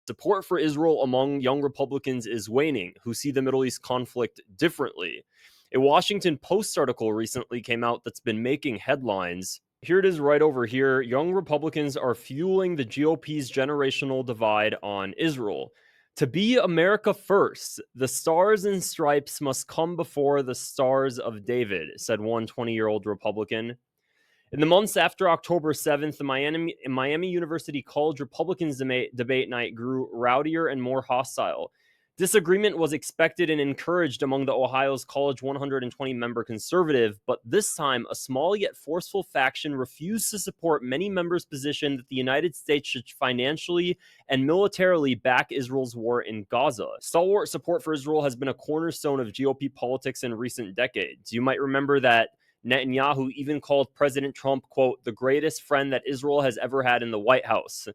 Support for Israel among young Republicans is waning, who see the Middle East conflict differently. A Washington Post article recently came out that's been making headlines. Here it is right over here. Young Republicans are fueling the GOP's generational divide on Israel. To be America first, the stars and stripes must come before the stars of David, said one 20-year-old Republican. In the months after October 7th, the Miami University College Republicans debate night grew rowdier and more hostile. Disagreement was expected and encouraged among the Ohio's college 120-member conservative, but this time a small yet forceful faction refused to support many members' position that the United States should financially and militarily back Israel's war in Gaza. Stalwart support for Israel has been a cornerstone of GOP politics in recent decades. You might remember that Netanyahu even called President Trump, quote, the greatest friend that Israel has ever had in the White House.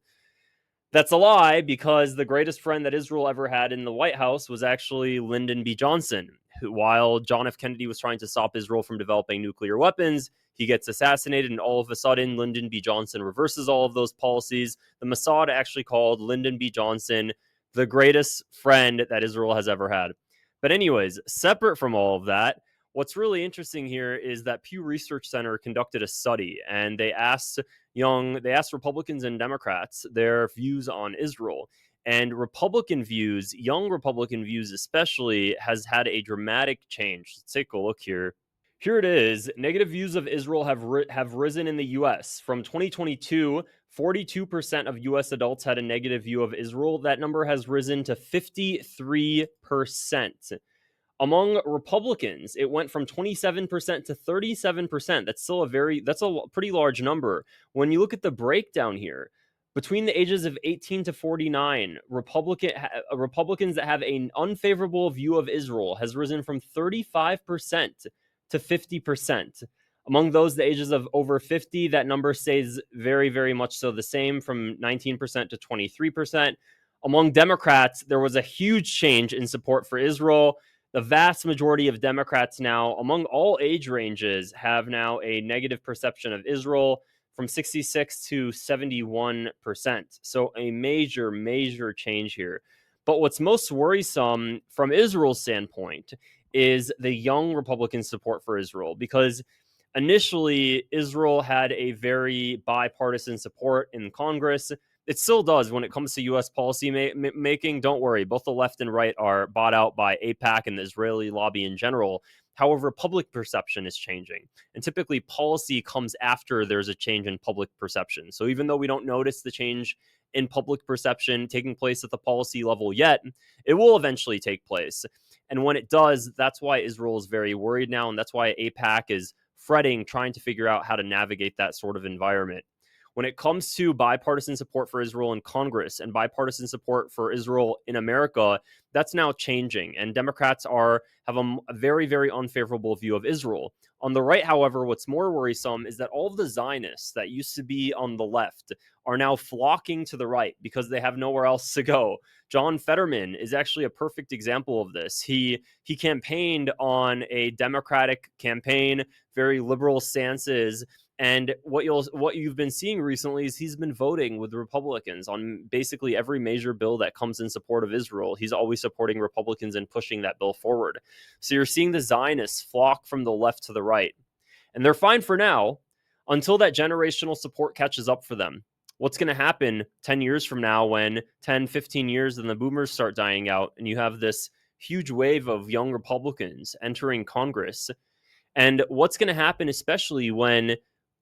That's a lie, because the greatest friend that Israel ever had in the White House was actually Lyndon B. Johnson. While John F. Kennedy was trying to stop Israel from developing nuclear weapons, he gets assassinated, and all of a sudden, Lyndon B. Johnson reverses all of those policies. The Mossad actually called Lyndon B. Johnson the greatest friend that Israel has ever had. But anyways, separate from all of that, what's really interesting here is that Pew Research Center conducted a study, and they asked Republicans and Democrats their views on Israel. And young Republican views especially, has had a dramatic change. Let's take a look here. Here it is. Negative views of Israel have risen in the U.S. From 2022, 42% of U.S. adults had a negative view of Israel. That number has risen to 53%. Among Republicans, it went from 27% to 37%. That's a pretty large number. When you look at the breakdown here, between the ages of 18 to 49, Republicans that have an unfavorable view of Israel has risen from 35% to 50%. Among those the ages of over 50, that number stays very, very much so the same, from 19% to 23%. Among Democrats, there was a huge change in support for Israel. The vast majority of Democrats now, among all age ranges, have now a negative perception of Israel, from 66 to 71%. So a major, major change here. But what's most worrisome from Israel's standpoint is the young Republican support for Israel, because initially Israel had a very bipartisan support in Congress. It still does when it comes to U.S. policy making. Don't worry, both the left and right are bought out by AIPAC and the Israeli lobby in general. However, public perception is changing. And typically, policy comes after there's a change in public perception. So even though we don't notice the change in public perception taking place at the policy level yet, it will eventually take place. And when it does, that's why Israel is very worried now. And that's why AIPAC is fretting, trying to figure out how to navigate that sort of environment. When it comes to bipartisan support for Israel in Congress and bipartisan support for Israel in America, that's now changing, and Democrats have a very, very unfavorable view of Israel. On the right, however, what's more worrisome is that all of the Zionists that used to be on the left are now flocking to the right because they have nowhere else to go. John Federman is actually a perfect example of this. He campaigned on a Democratic campaign, very liberal stances. And what you've been seeing recently is he's been voting with Republicans on basically every major bill that comes in support of Israel. He's always supporting Republicans and pushing that bill forward. So you're seeing the Zionists flock from the left to the right. And they're fine for now until that generational support catches up for them. What's going to happen 10 years from now, when 10, 15 years and the boomers start dying out, and you have this huge wave of young Republicans entering Congress? And what's going to happen, especially when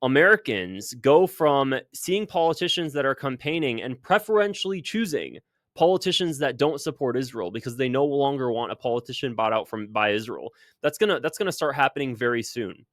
Americans go from seeing politicians that are campaigning and preferentially choosing politicians that don't support Israel because they no longer want a politician bought out by Israel? That's gonna start happening very soon.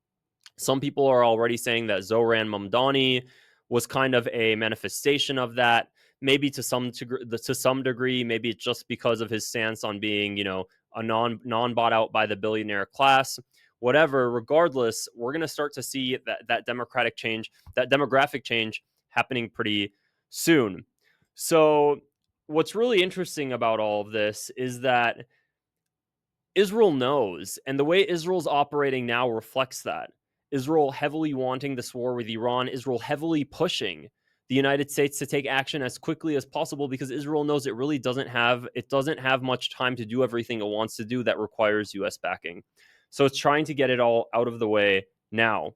Some people are already saying that Zoran Mumani was kind of a manifestation of that. Maybe to some degree, maybe it's just because of his stance on being, a non bought out by the billionaire class. Whatever, regardless, we're going to start to see that democratic change, that demographic change happening pretty soon. So what's really interesting about all of this is that Israel knows, and the way Israel's operating now reflects that. Israel heavily wanting this war with Iran, Israel heavily pushing the United States to take action as quickly as possible, because Israel knows it really doesn't have much time to do everything it wants to do that requires US backing. So it's trying to get it all out of the way now.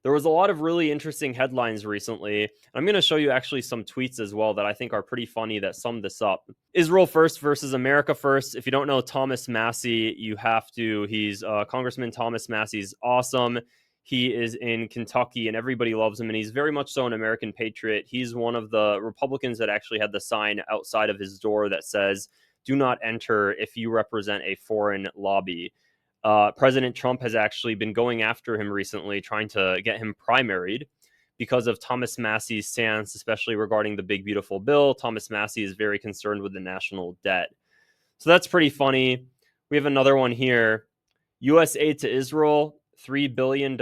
There was a lot of really interesting headlines recently. I'm going to show you actually some tweets as well that I think are pretty funny that sum this up. Israel first versus America first. If you don't know Thomas Massie, you have to. He's Congressman Thomas Massie's awesome. He is in Kentucky and everybody loves him, and he's very much so an American patriot. He's one of the Republicans that actually had the sign outside of his door that says, "Do not enter if you represent a foreign lobby." President Trump has actually been going after him recently, trying to get him primaried because of Thomas Massie's stance, especially regarding the big, beautiful bill. Thomas Massie is very concerned with the national debt. So that's pretty funny. We have another one here. U.S. aid to Israel, $3 billion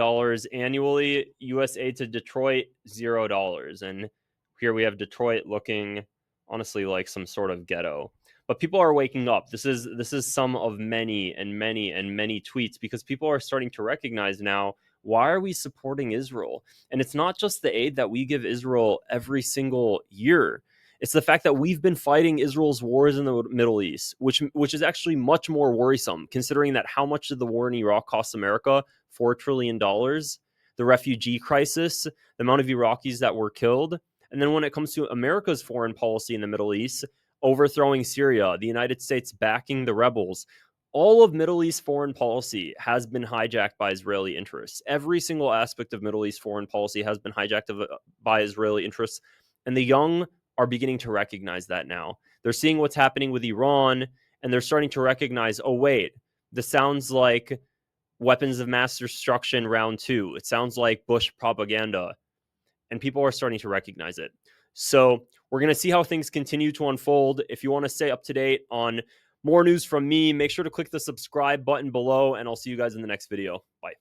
annually. U.S. aid to Detroit, $0. And here we have Detroit looking honestly like some sort of ghetto. But people are waking up. This is some of many and many and many tweets, because people are starting to recognize now, why are we supporting Israel? And it's not just the aid that we give Israel every single year. It's the fact that we've been fighting Israel's wars in the Middle East, which is actually much more worrisome, considering that how much did the war in Iraq cost America? $4 trillion. The refugee crisis, the amount of Iraqis that were killed. And then when it comes to America's foreign policy in the Middle East, overthrowing Syria, the United States backing the rebels, all of Middle East foreign policy has been hijacked by Israeli interests. Every single aspect of Middle East foreign policy has been hijacked by Israeli interests. And the young are beginning to recognize that now. They're seeing what's happening with Iran, and they're starting to recognize, oh, wait, this sounds like weapons of mass destruction round 2. It sounds like Bush propaganda. And people are starting to recognize it. So we're going to see how things continue to unfold. If you want to stay up to date on more news from me, make sure to click the subscribe button below, and I'll see you guys in the next video. Bye.